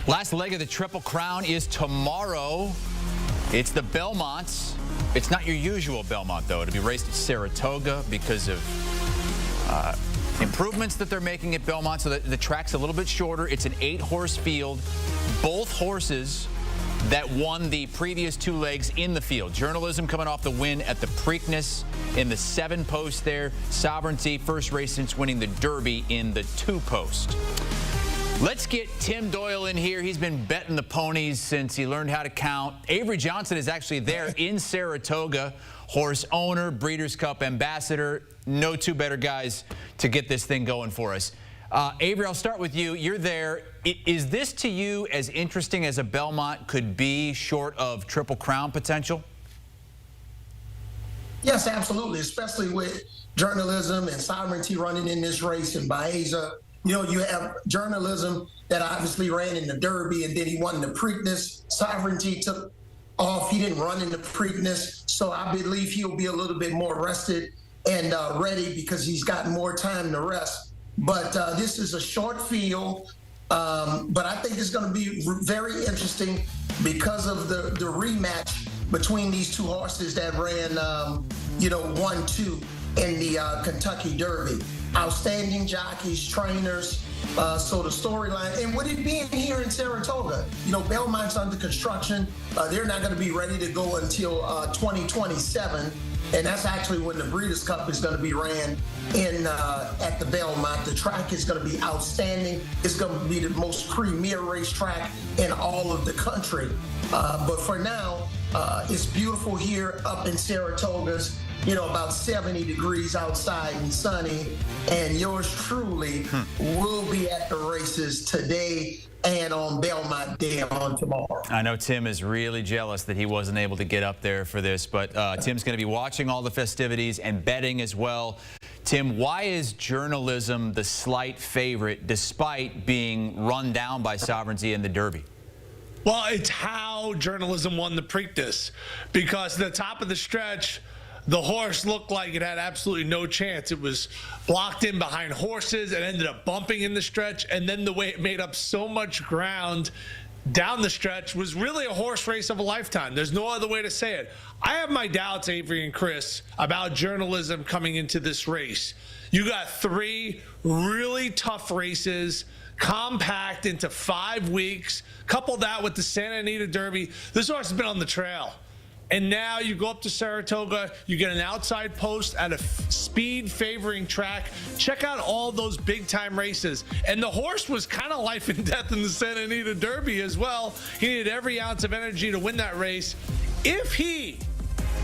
Last leg of the Triple Crown is tomorrow. It's the Belmonts. It's not your usual Belmont, though. It'll be raced at Saratoga because of improvements that they're making at Belmont, so the track's a little bit shorter. It's an 8-horse field. Both horses that won the previous 2 legs in the field. Journalism coming off the win at the Preakness in the 7-post there. Sovereignty, first race since winning the Derby in the 2-post. Let's get Tim Doyle in here. He's been betting the ponies since he learned how to count. Avery Johnson is actually there in Saratoga. Horse owner, Breeders' Cup ambassador. No 2 better guys to get this thing going for us. Avery, I'll start with you. You're there. Is this to you as interesting as a Belmont could be, short of Triple Crown potential? Yes, absolutely, especially with journalism and sovereignty running in this race and Baeza. You know, you have journalism that obviously ran in the Derby, and then he won the Preakness. Sovereignty took off. He didn't run in the Preakness, so I believe he'll be a little bit more rested and ready because he's got more time to rest. But this is a short field, but I think it's going to be very interesting because of the rematch between these 2 horses that ran, 1-2 in the Kentucky Derby. Outstanding jockeys, trainers, so the storyline. And with it being here in Saratoga, Belmont's under construction. They're not going to be ready to go until 2027. And that's actually when the Breeders' Cup is going to be ran in at the Belmont. The track is going to be outstanding. It's going to be the most premier racetrack in all of the country. But for now, it's beautiful here up in Saratoga's. About 70 degrees outside and sunny, and yours truly will be at the races today and on Belmont Day on tomorrow. I know Tim is really jealous that he wasn't able to get up there for this, but Tim's going to be watching all the festivities and betting as well. Tim, why is journalism the slight favorite despite being run down by Sovereignty in the Derby? Well, it's how journalism won the Preakness, because at the top of the stretch, the horse looked like it had absolutely no chance. It was blocked in behind horses and ended up bumping in the stretch. And then the way it made up so much ground down the stretch was really a horse race of a lifetime. There's no other way to say it. I have my doubts, Avery and Chris, about journalism coming into this race. You got 3 really tough races, compact into 5 weeks. Couple that with the Santa Anita Derby. This horse has been on the trail. And now you go up to Saratoga, you get an outside post at a speed favoring track. Check out all those big time races. And the horse was kind of life and death in the Santa Anita Derby as well. He needed every ounce of energy to win that race. If he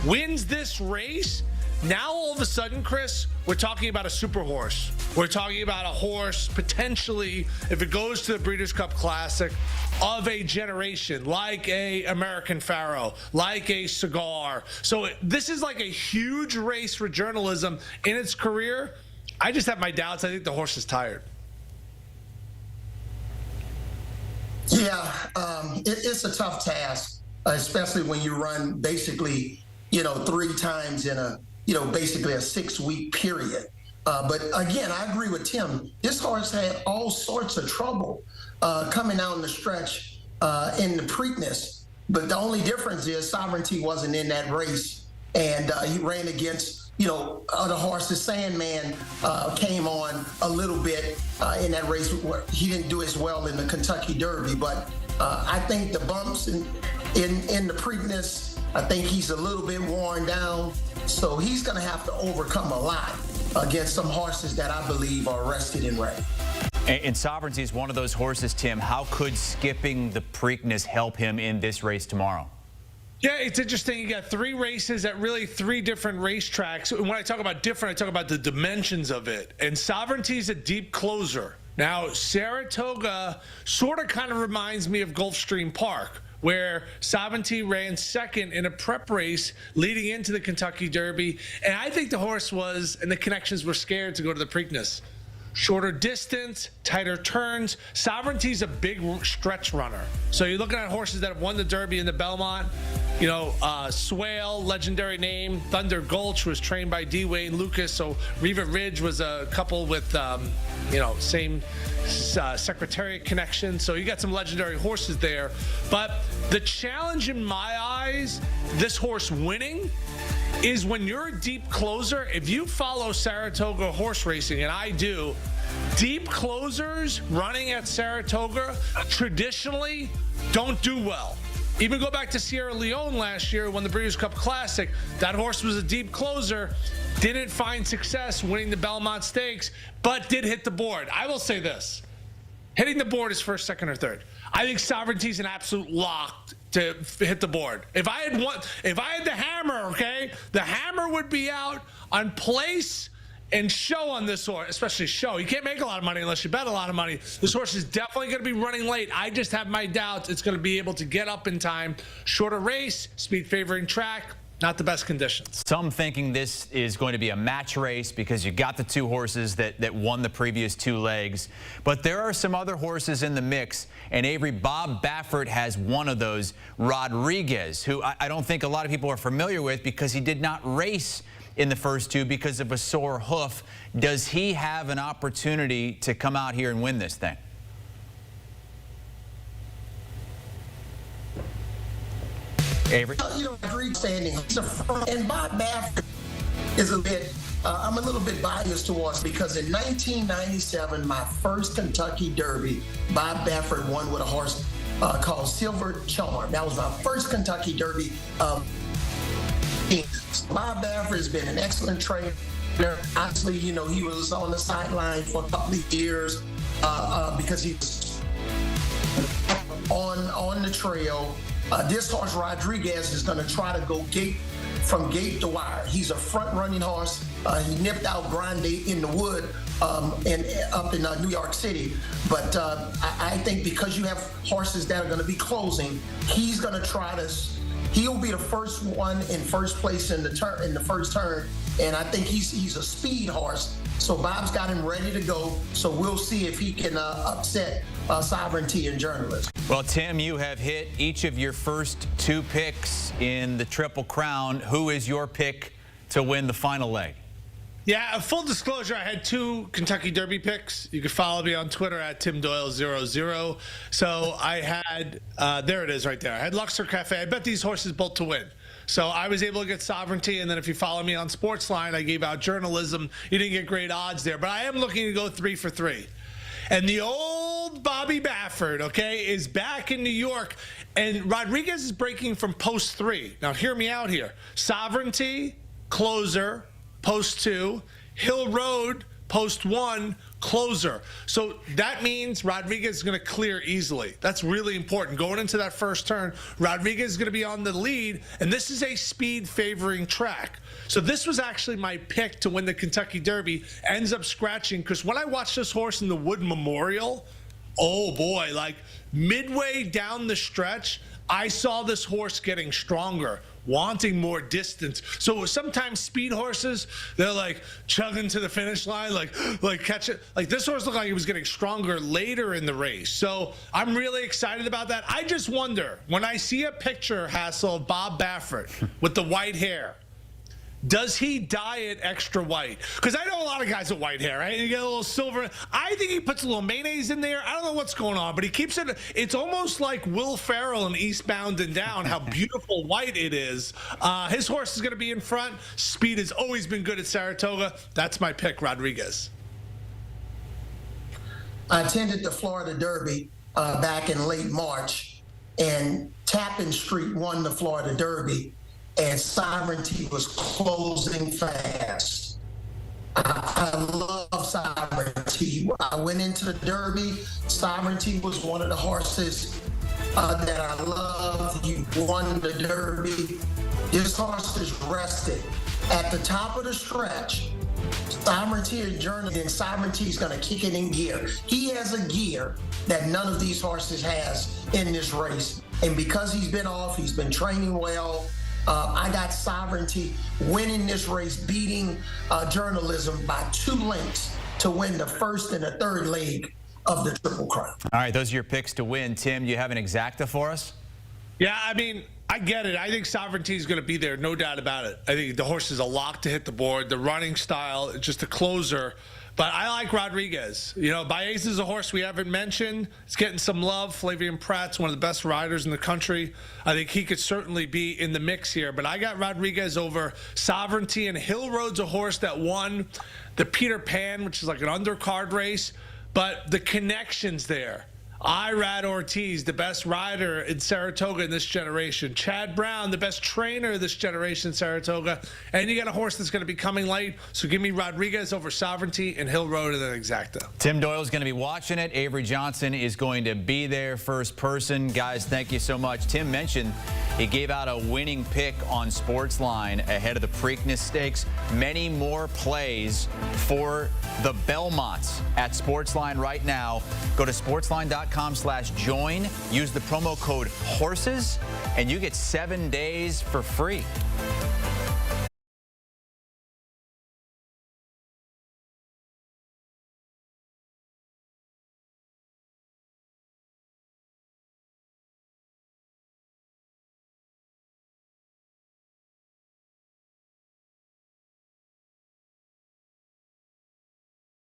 wins this race, now all of a sudden, Chris, we're talking about a super horse. We're talking about a horse potentially, if it goes to the Breeders' Cup Classic, of a generation, like a American Pharaoh, like a Cigar. So this is like a huge race for journalism in its career. I just have my doubts. I think the horse is tired. Yeah, it's a tough task, especially when you run basically, 3 times in a basically a 6-week period. But again, I agree with Tim. This horse had all sorts of trouble coming down the stretch in the Preakness. But the only difference is Sovereignty wasn't in that race. And he ran against, other horses. Sandman came on a little bit in that race. He didn't do as well in the Kentucky Derby. But I think the bumps in the Preakness, I think he's a little bit worn down. So he's going to have to overcome a lot against some horses that I believe are rested and ready. And Sovereignty is one of those horses, Tim. How could skipping the Preakness help him in this race tomorrow? Yeah, it's interesting. You got 3 races at really 3 different racetracks. And when I talk about different, I talk about the dimensions of it. And Sovereignty is a deep closer. Now, Saratoga sort of kind of reminds me of Gulfstream Park, where Sovereignty ran second in a prep race leading into the Kentucky Derby. And I think the horse was, and the connections were scared to go to the Preakness. shorter distance, tighter turns. Sovereignty's a big stretch runner. So you're looking at horses that have won the Derby and the Belmont. You know, Swale, legendary name. Thunder Gulch was trained by D. Wayne Lucas. So Riva Ridge was a couple with, same Secretariat connection. So you got some legendary horses there. But the challenge in my eyes, this horse winning, is when you're a deep closer. If you follow Saratoga horse racing, and I do, deep closers running at Saratoga traditionally don't do well. Even go back to Sierra Leone last year when the Breeders' Cup Classic. That horse was a deep closer, didn't find success winning the Belmont Stakes, but did hit the board. I will say this. Hitting the board is first, second, or third. I think Sovereignty's an absolute lock to hit the board. If I had the hammer, okay, the hammer would be out on place and show on this horse, especially show. You can't make a lot of money unless you bet a lot of money. This horse is definitely going to be running late. I just have my doubts it's going to be able to get up in time. Shorter race, speed favoring track, not the best conditions. Some thinking this is going to be a match race because you got the two horses that won the previous two legs. But there are some other horses in the mix, and Avery, Bob Baffert has one of those, Rodriguez, who I don't think a lot of people are familiar with because he did not race in the first two because of a sore hoof. Does he have an opportunity to come out here and win this thing? Avery? Great standing. And Bob Baffert is a bit, I'm a little bit biased towards, because in 1997, my first Kentucky Derby, Bob Baffert won with a horse called Silver Charm. That was my first Kentucky Derby. Bob Baffert has been an excellent trainer. Honestly, he was on the sideline for a couple of years because he was on the trail. This horse, Rodriguez, is going to try to go from gate to wire. He's a front-running horse. He nipped out Grande in the wood up in New York City. But I think because you have horses that are going to be closing, he's going to try to. He'll be the first one in first place in the first turn, and I think he's a speed horse. So Bob's got him ready to go. So we'll see if he can upset Sovereignty and Journalism. Well, Tim, you have hit each of your first two picks in the Triple Crown. Who is your pick to win the final leg? Yeah, full disclosure, I had two Kentucky Derby picks. You can follow me on Twitter at TimDoyle00. So I had, there it is right there. I had Luxor Cafe. I bet these horses both to win. So I was able to get Sovereignty, and then if you follow me on Sportsline, I gave out Journalism. You didn't get great odds there, but I am looking to go 3 for 3. And the old Bobby Baffert, okay, is back in New York, and Rodriguez is breaking from post 3. Now, hear me out here. Sovereignty, closer, post 2, Hill Road, post 1, closer. So that means Rodriguez is going to clear easily. That's really important. Going into that first turn, Rodriguez is going to be on the lead, and this is a speed favoring track. So this was actually my pick to win the Kentucky Derby. Ends up scratching because when I watched this horse in the Wood Memorial, oh boy, like midway down the stretch, I saw this horse getting stronger, wanting more distance. So sometimes speed horses, they're like chugging to the finish line, like catch it. Like this horse looked like he was getting stronger later in the race. So I'm really excited about that. I just wonder, when I see a picture, Hassel, of Bob Baffert with the white hair, does he dye it extra white? Because I know a lot of guys with white hair, right? You get a little silver. I think he puts a little mayonnaise in there. I don't know what's going on, but he keeps it. It's almost like Will Ferrell in Eastbound and Down, how beautiful white it is. His horse is going to be in front. Speed has always been good at Saratoga. That's my pick, Rodriguez. I attended the Florida Derby back in late March, and Tappan Street won the Florida Derby, and Sovereignty was closing fast. I love Sovereignty. I went into the Derby. Sovereignty was one of the horses that I love. He won the Derby. This horse is rested. At the top of the stretch, Sovereignty and Journey, then Sovereignty is going to kick it in gear. He has a gear that none of these horses has in this race. And because he's been off, he's been training well. I got Sovereignty winning this race, beating Journalism by 2 lengths to win the first and the third leg of the Triple Crown. All right, those are your picks to win. Tim, do you have an exacta for us? Yeah, I mean, I get it. I think Sovereignty is going to be there, no doubt about it. I think the horse is a lock to hit the board. The running style, just a closer. But I like Rodriguez. You know, Baez is a horse we haven't mentioned. It's getting some love. Flavian Pratt's one of the best riders in the country. I think he could certainly be in the mix here. But I got Rodriguez over Sovereignty, and Hill Road's a horse that won the Peter Pan, which is like an undercard race. But the connections there. Irad Ortiz, the best rider in Saratoga in this generation. Chad Brown, the best trainer of this generation in Saratoga. And you got a horse that's going to be coming late. So give me Rodriguez over Sovereignty and Hill Road and then Exacta. Tim Doyle's going to be watching it. Avery Johnson is going to be there first person. Guys, thank you so much. Tim mentioned he gave out a winning pick on Sportsline ahead of the Preakness Stakes. Many more plays for the Belmonts at Sportsline right now. Go to sportsline.com/join. Use the promo code HORSES, and you get 7 days for free.